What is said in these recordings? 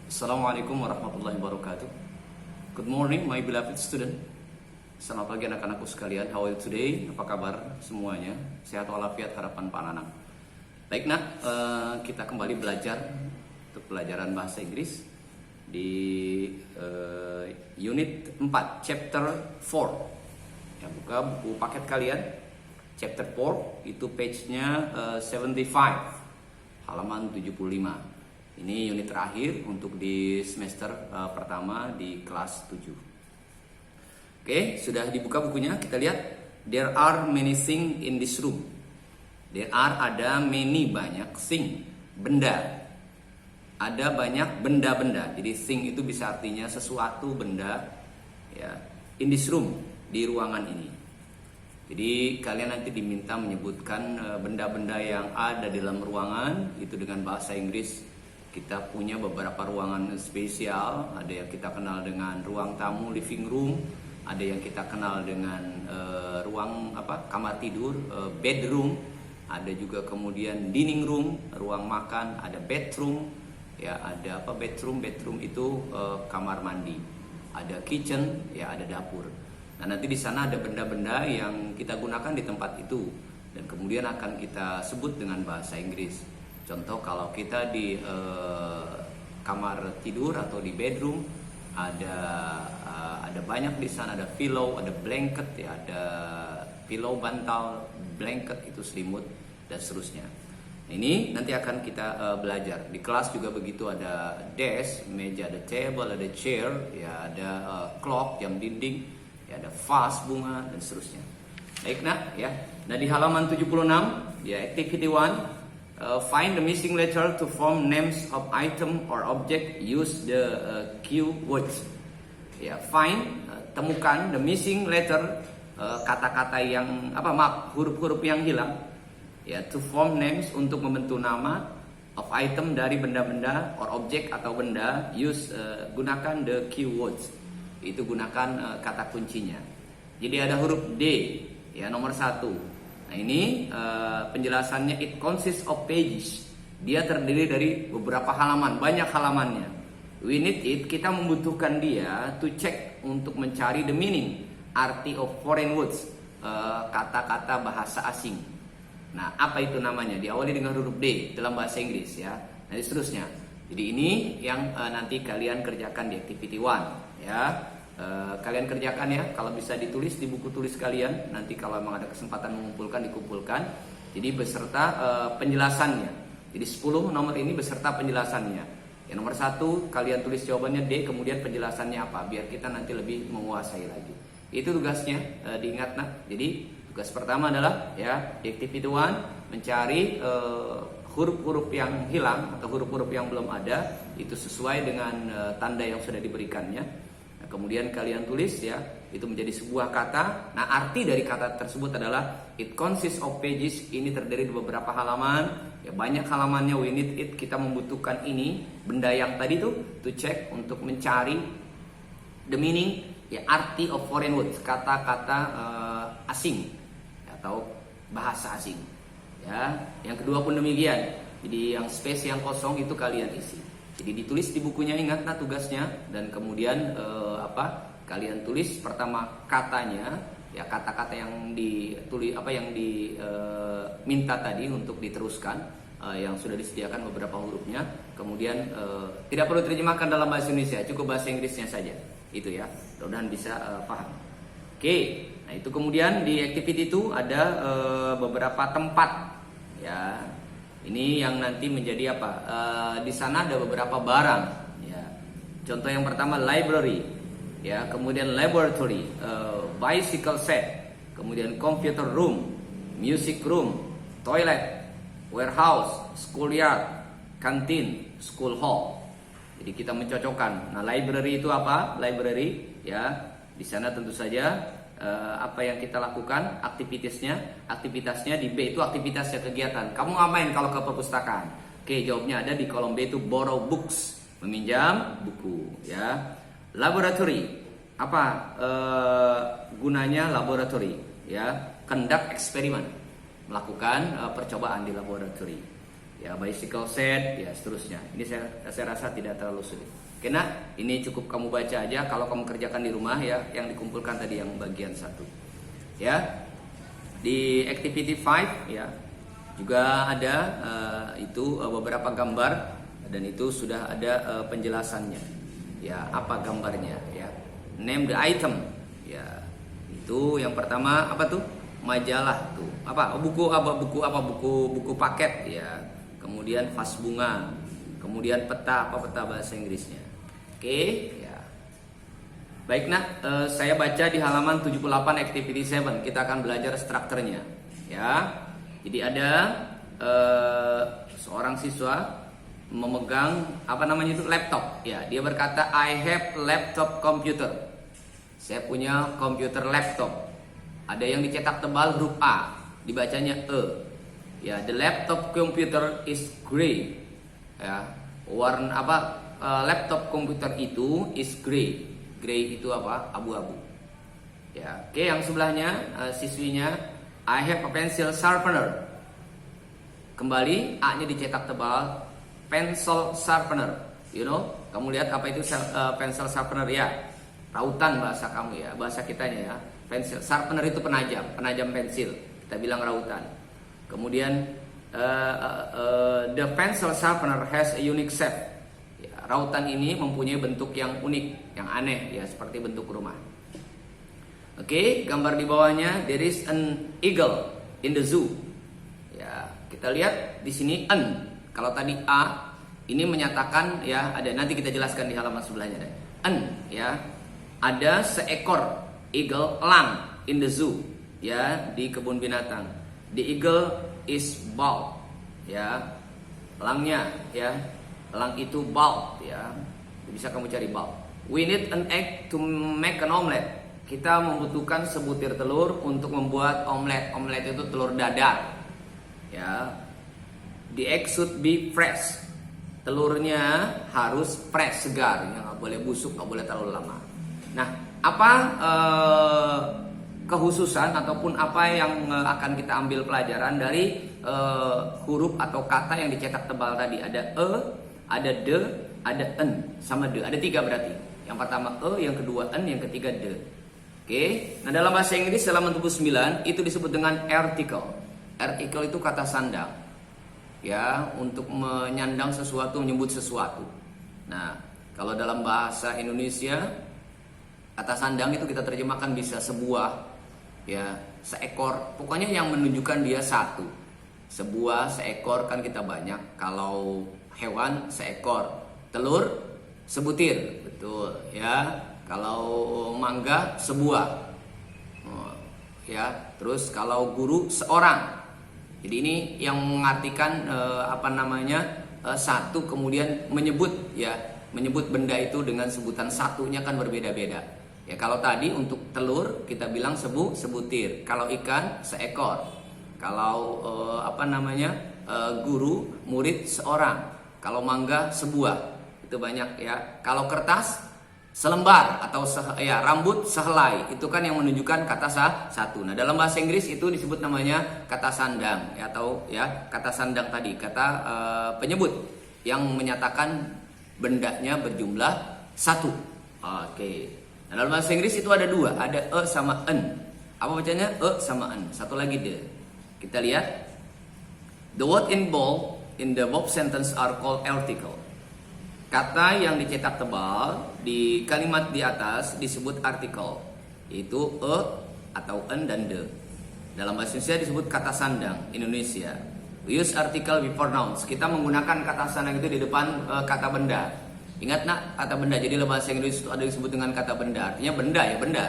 Assalamualaikum warahmatullahi wabarakatuh. Good morning my beloved student. Selamat pagi anak-anakku sekalian. How are you today? Apa kabar semuanya? Sehat walafiat harapan Pak Nanang. Baik nak, kita kembali belajar untuk pelajaran bahasa Inggris di unit 4, chapter 4. Ya, buka buku paket kalian. Chapter 4 itu page-nya 75, halaman 75. Ini unit terakhir untuk di semester pertama di kelas 7. Oke, sudah dibuka bukunya. Kita lihat. There are many things in this room. There are, ada many, banyak, thing, benda. Ada banyak benda-benda. Jadi thing itu bisa artinya sesuatu, benda, ya. In this room, di ruangan ini. Jadi kalian nanti diminta menyebutkan benda-benda yang ada di dalam ruangan itu dengan bahasa Inggris. Kita punya beberapa ruangan spesial, ada yang kita kenal dengan ruang tamu, living room, ada yang kita kenal dengan ruang kamar tidur, bedroom, ada juga kemudian dining room, ruang makan, ada bedroom, ya ada bedroom itu kamar mandi, ada kitchen, ya ada dapur. Nah nanti di sana ada benda-benda yang kita gunakan di tempat itu dan kemudian akan kita sebut dengan bahasa Inggris. Contoh kalau kita di kamar tidur atau di bedroom ada banyak di sana, ada pillow, ada blanket, ya ada pillow, bantal, blanket itu selimut dan seterusnya. Ini nanti akan kita belajar. Di kelas juga begitu, ada desk, meja, ada table, ada chair, ya ada clock, jam dinding, ya ada vase bunga dan seterusnya. Baik nak, ya. Nah di halaman 76 ya activity 1. Find the missing letter to form names of item or object. Use the keywords. Ya, find, temukan the missing letter, kata-kata yang huruf-huruf yang hilang. Ya, to form names, untuk membentuk nama of item dari benda-benda or object atau benda. Use, gunakan the keywords. Itu gunakan kata kuncinya. Jadi ada huruf D, ya nomor 1. Nah ini penjelasannya, it consists of pages. Dia terdiri dari beberapa halaman, banyak halamannya. We need it, kita membutuhkan dia to check, untuk mencari the meaning, arti of foreign words, kata-kata bahasa asing. Nah apa itu namanya? Diawali dengan huruf D dalam bahasa Inggris, ya. Nah seterusnya. Jadi ini yang nanti kalian kerjakan di activity 1, ya. Kalian kerjakan ya, kalau bisa ditulis di buku tulis kalian. Nanti kalau memang ada kesempatan mengumpulkan, dikumpulkan. Jadi beserta penjelasannya. Jadi 10 nomor ini beserta penjelasannya. Yang nomor 1 kalian tulis jawabannya D, kemudian penjelasannya apa, biar kita nanti lebih menguasai lagi. Itu tugasnya, diingat nak. Jadi tugas pertama adalah ya activity 1, mencari huruf-huruf yang hilang atau huruf-huruf yang belum ada, itu sesuai dengan tanda yang sudah diberikannya. Kemudian kalian tulis ya, itu menjadi sebuah kata. Nah arti dari kata tersebut adalah it consists of pages. Ini terdiri dari beberapa halaman, ya banyak halamannya. We need it, kita membutuhkan ini, benda yang tadi tuh, to check, untuk mencari the meaning, ya arti of foreign words, kata-kata asing atau bahasa asing. Ya, yang kedua pun demikian. Jadi yang space yang kosong itu kalian isi. Jadi ditulis di bukunya, ingat nah tugasnya, dan kemudian kalian tulis pertama katanya, ya kata-kata yang ditulis yang diminta tadi untuk diteruskan, yang sudah disediakan beberapa hurufnya. Kemudian tidak perlu terjemahkan dalam bahasa Indonesia, cukup bahasa Inggrisnya saja. Itu ya, mudah-mudahan bisa paham. Oke, nah itu kemudian di activity itu ada beberapa tempat, ya. Ini yang nanti menjadi di sana ada beberapa barang, ya. Contoh yang pertama library, ya. Kemudian laboratory, bicycle set, kemudian computer room, music room, toilet, warehouse, schoolyard, canteen, school hall. Jadi kita mencocokkan. Nah library itu apa? Library, ya. Di sana tentu saja apa yang kita lakukan, aktivitasnya di B itu aktivitasnya, kegiatan. Kamu ngapain kalau ke perpustakaan? Oke, jawabnya ada di kolom B itu borrow books, meminjam buku, ya. Laboratory, apa gunanya laboratory, ya. Conduct eksperimen, melakukan percobaan di laboratory. ya bicycle set, ya seterusnya. Ini saya rasa tidak terlalu sulit. Karena ini cukup kamu baca aja kalau kamu kerjakan di rumah ya, yang dikumpulkan tadi yang bagian 1. Ya. Di activity 5 ya juga ada beberapa gambar dan itu sudah ada penjelasannya. Ya, apa gambarnya ya. Name the item. Ya. Itu yang pertama apa tuh? Majalah tuh. Buku paket ya. Kemudian vas bunga. Kemudian peta bahasa Inggrisnya. Oke, ya. Baik nak, saya baca di halaman 78 activity 7. Kita akan belajar strukturnya ya. Jadi ada seorang siswa memegang laptop ya. Dia berkata I have laptop computer. Saya punya komputer laptop. Ada yang dicetak tebal huruf A, dibacanya E. Ya, the laptop computer is gray. Ya, warna laptop komputer itu is gray. Gray itu apa? Abu-abu. Ya, oke, yang sebelahnya siswinya I have a pencil sharpener. Kembali A-nya dicetak tebal, pencil sharpener. You know, kamu lihat apa itu pencil sharpener ya? Rautan bahasa kamu ya, bahasa kitanya ya. Pencil sharpener itu penajam pensil. Kita bilang rautan. Kemudian the pencil sharpener has a unique shape. Ya, rautan ini mempunyai bentuk yang unik, yang aneh ya, seperti bentuk rumah. Oke, gambar di bawahnya there is an eagle in the zoo. Ya, kita lihat di sini an. Kalau tadi A ini menyatakan ya, ada, nanti kita jelaskan di halaman sebelahnya deh. An ya. Ada seekor eagle elang in the zoo ya, di kebun binatang. The eagle is bald ya. Elangnya ya. Elang itu bald ya. Bisa kamu cari bald. We need an egg to make an omelet. Kita membutuhkan sebutir telur untuk membuat omelet. Omelet itu telur dadar. Ya. The egg should be fresh. Telurnya harus fresh, segar, ya, nggak boleh busuk, nggak boleh terlalu lama. Nah, apa kehususan ataupun apa yang akan kita ambil pelajaran dari huruf atau kata yang dicetak tebal tadi? Ada e, ada de, ada en, sama de. Ada 3 berarti. Yang pertama e, yang kedua en, yang ketiga de. Oke. Nah, dalam bahasa Inggris halaman 79 itu disebut dengan article. Article itu kata sandang. Ya, untuk menyandang sesuatu, menyebut sesuatu. Nah, kalau dalam bahasa Indonesia kata sandang itu kita terjemahkan bisa sebuah, ya, seekor. Pokoknya yang menunjukkan dia satu. Sebuah, seekor kan kita banyak. Kalau hewan seekor, telur sebutir, betul, ya. Kalau mangga sebuah, ya. Terus kalau guru seorang. Jadi ini yang mengartikan satu, kemudian menyebut ya, menyebut benda itu dengan sebutan satunya kan berbeda-beda. Ya, kalau tadi untuk telur kita bilang sebutir. Kalau ikan seekor. Kalau guru, murid seorang. Kalau mangga sebuah. Itu banyak ya. Kalau kertas selembar atau rambut sehelai. Itu kan yang menunjukkan kata satu. Nah, dalam bahasa Inggris itu disebut namanya kata sandang ya, atau ya kata sandang tadi, kata penyebut yang menyatakan bendanya berjumlah satu. Oke. Nah, dalam bahasa Inggris itu ada 2, ada e sama en. Apa bacanya? E sama en. Satu lagi de. Kita lihat. The word in bold in the above sentence are called article. Kata yang dicetak tebal di kalimat di atas disebut artikel. Yaitu e atau en dan de. Dalam bahasa Indonesia disebut kata sandang Indonesia. We use article before nouns. Kita menggunakan kata sandang itu di depan kata benda. Ingat nak, kata benda. Jadi dalam bahasa Inggris itu ada disebut dengan kata benda. Artinya benda ya, benda.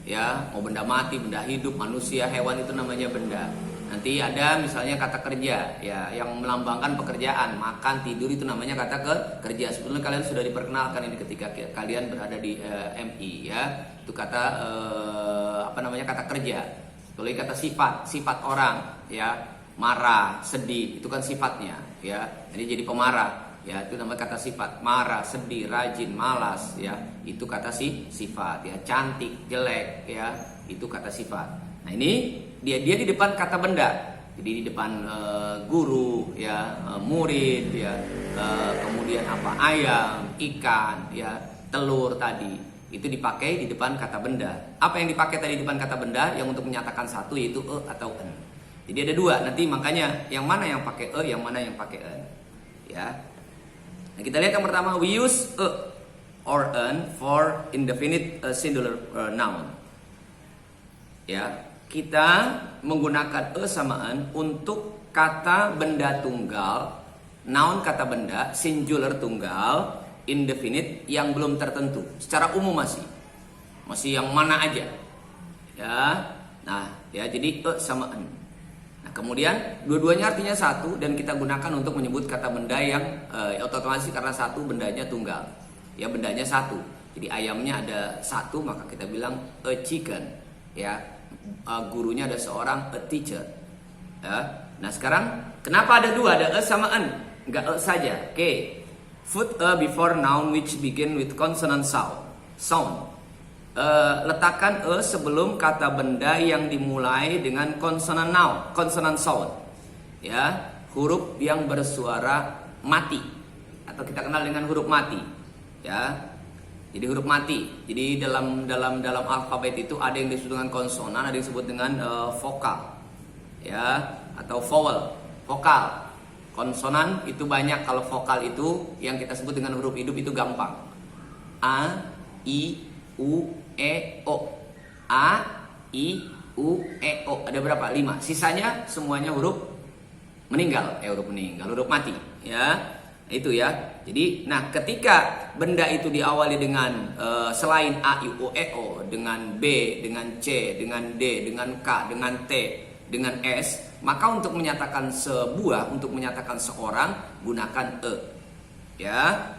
Ya, mau benda mati, benda hidup, manusia, hewan itu namanya benda. Nanti ada misalnya kata kerja ya, yang melambangkan pekerjaan, makan, tidur, itu namanya kata kerja. Sebetulnya kalian sudah diperkenalkan ini ketika kalian berada di MI ya. Itu kata kata kerja. Lalu kata sifat orang ya, marah, sedih, itu kan sifatnya ya. Jadi pemarah. Ya, itu namanya kata sifat. Marah, sedih, rajin, malas ya. Itu kata sifat ya. Cantik, jelek ya. Itu kata sifat. Nah, ini dia di depan kata benda. Jadi di depan guru, ya, murid, ya, kemudian apa, ayam, ikan, ya, telur tadi, itu dipakai di depan kata benda. Apa yang dipakai tadi di depan kata benda yang untuk menyatakan satu, yaitu atau en. Jadi ada dua. Nanti makanya yang mana yang pakai yang mana yang pakai en, ya. Nah, kita lihat yang pertama, we use or en for indefinite singular noun. Ya, kita menggunakan sama en untuk kata benda tunggal, noun kata benda singular tunggal, indefinite yang belum tertentu. Secara umum masih yang mana aja. Ya. Nah, ya, jadi sama en. Nah, kemudian dua-duanya artinya satu dan kita gunakan untuk menyebut kata benda yang otomatis karena satu bendanya tunggal. Ya, bendanya satu. Jadi ayamnya ada satu, maka kita bilang a chicken. Ya. Gurunya ada seorang, a teacher. Ya. Nah, sekarang kenapa ada dua? Ada sama en, enggak saja. Oke. Put before noun which begin with consonant sound. Letakkan sebelum kata benda yang dimulai dengan konsonan noun, consonant sound. Ya, huruf yang bersuara mati atau kita kenal dengan huruf mati. Ya. Jadi huruf mati. Jadi dalam alfabet itu ada yang disebut dengan konsonan, ada yang disebut dengan vokal. Ya, atau vowel, vokal. Konsonan itu banyak, kalau vokal itu yang kita sebut dengan huruf hidup itu gampang. A, I, U, E, O. A, I, U, E, O. Ada berapa? 5. Sisanya semuanya huruf meninggal, huruf mati. Ya, itu ya. Jadi, nah, ketika benda itu diawali dengan selain A, I, U, E, O, dengan B, dengan C, dengan D, dengan K, dengan T, dengan S, maka untuk menyatakan sebuah, untuk menyatakan seorang, gunakan ya.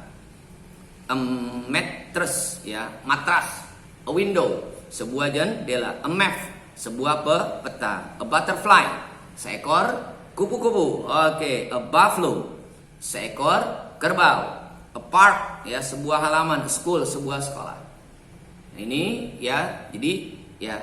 Mattress, ya, matras. A window, sebuah jendela. A map, sebuah peta. A butterfly, seekor kupu-kupu. Oke. A buffalo, seekor kerbau. A park, ya, sebuah halaman. A school, sebuah sekolah. Ini ya, jadi ya,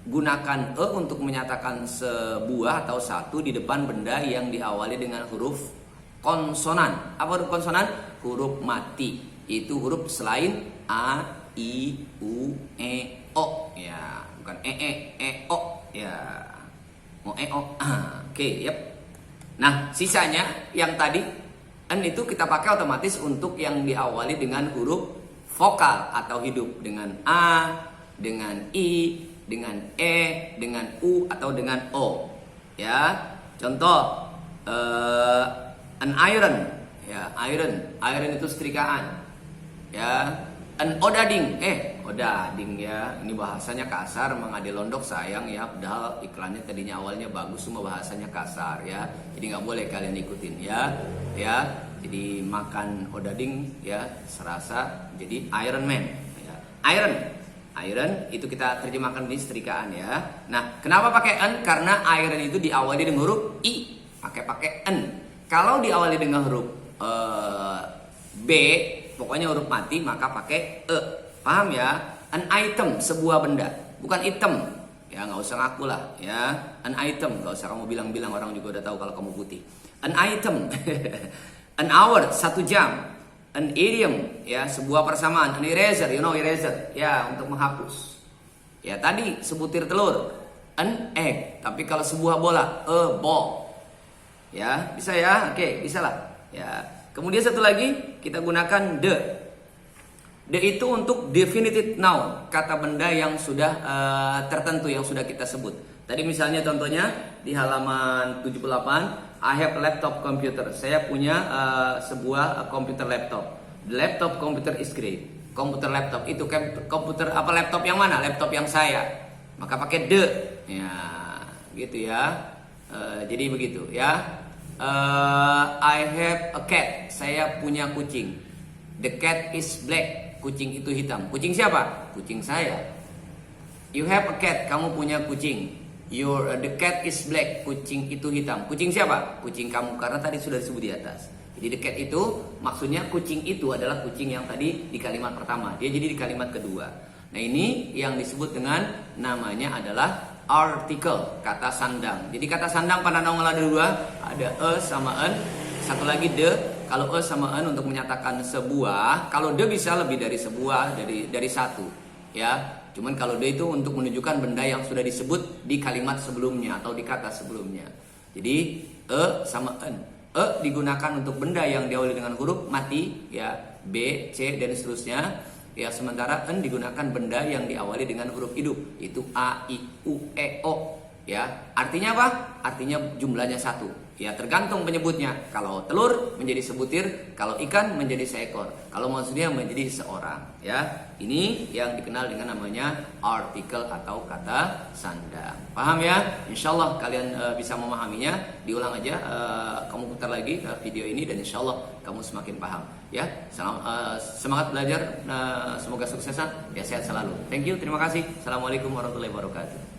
gunakan untuk menyatakan sebuah atau satu di depan benda yang diawali dengan huruf konsonan. Apa huruf konsonan? Huruf mati. Itu huruf selain A, I, U, E, O. Ya, bukan O. Ya, mau O. Oke, yep. Nah, sisanya yang tadi en itu kita pakai otomatis untuk yang diawali dengan huruf vokal atau hidup, dengan A, dengan I, dengan E, dengan U, atau dengan O. Ya, contoh an iron, ya, iron itu setrikaan. Ya, an odading, odading, ya, ini bahasanya kasar, Mang Ade Londok sayang ya, padahal iklannya tadinya awalnya bagus, cuma bahasanya kasar ya, jadi nggak boleh kalian ikutin ya, ya. Jadi makan odading ya serasa jadi Iron Man. Ya. Iron itu kita terjemahkan di setrikaan ya. Nah, kenapa pakai en? Karena iron itu diawali dengan huruf I, pakai en. Kalau diawali dengan huruf B, pokoknya huruf mati, maka pakai Paham ya? An item, sebuah benda, bukan item. Ya, nggak usah ngaku lah ya. An item, nggak usah kamu bilang-bilang, orang juga udah tahu kalau kamu putih. An item. An hour, 1 jam. An idiom, ya, sebuah persamaan. An eraser, you know eraser, ya, untuk menghapus. Ya, tadi sebutir telur. An egg, tapi kalau sebuah bola, a ball. Ya, bisa ya? Oke, bisa lah. Ya. Kemudian satu lagi kita gunakan the. The itu untuk definitive noun, kata benda yang sudah tertentu, yang sudah kita sebut. Tadi misalnya contohnya di halaman 78, I have a laptop computer. Saya punya sebuah komputer laptop. The laptop computer is great. Komputer laptop itu komputer apa, laptop yang mana? Laptop yang saya. Maka pakai the. Ya, gitu ya. Jadi begitu ya. I have a cat. Saya punya kucing. The cat is black. Kucing itu hitam. Kucing siapa? Kucing saya. You have a cat. Kamu punya kucing. The cat is black. Kucing itu hitam. Kucing siapa? Kucing kamu, karena tadi sudah disebut di atas. Jadi the cat itu maksudnya kucing itu adalah kucing yang tadi di kalimat pertama. Dia jadi di kalimat kedua. Nah, ini yang disebut dengan namanya adalah artikel, kata sandang. Jadi kata sandang pada nongol ada dua, ada sama en. Satu lagi de. Kalau sama en untuk menyatakan sebuah, kalau de bisa lebih dari sebuah, dari satu, ya. Cuman kalau de itu untuk menunjukkan benda yang sudah disebut di kalimat sebelumnya atau di kata sebelumnya. Jadi sama en. Digunakan untuk benda yang diawali dengan huruf mati, ya, B, C dan seterusnya. Ya, sementara en digunakan benda yang diawali dengan huruf hidup, itu A, I, U, E, O. Ya, artinya apa? Artinya jumlahnya satu. Ya, tergantung penyebutnya. Kalau telur menjadi sebutir, kalau ikan menjadi seekor, kalau manusia menjadi seorang. Ya, ini yang dikenal dengan namanya artikel atau kata sandang. Paham ya? Insyaallah kalian bisa memahaminya. Diulang aja, kamu putar lagi video ini dan insyaallah kamu semakin paham. Ya, semangat belajar. Semoga suksesan. Ya, sehat selalu. Thank you, terima kasih. Assalamualaikum warahmatullahi wabarakatuh.